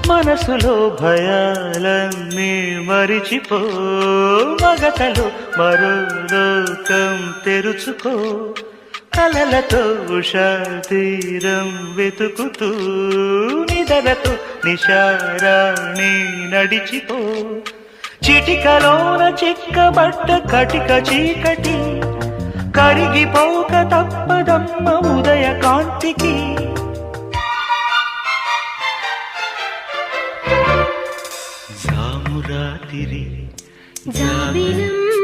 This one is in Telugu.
మనసులో భయాలన్నీ మరిచిపో, మగతలో మరో లోకం తెరుచుకో, కలలతో ఉషా తీరం వెతుకుతూ నిదలతో నిశారాణి నడిచిపో. చిటికలోన చిక్కబట్ట కటిక చీకటి కరిగిపోక తప్పదమ్మ ఉదయ కాంతికి. జామురాతిరి జాబిలమ్మ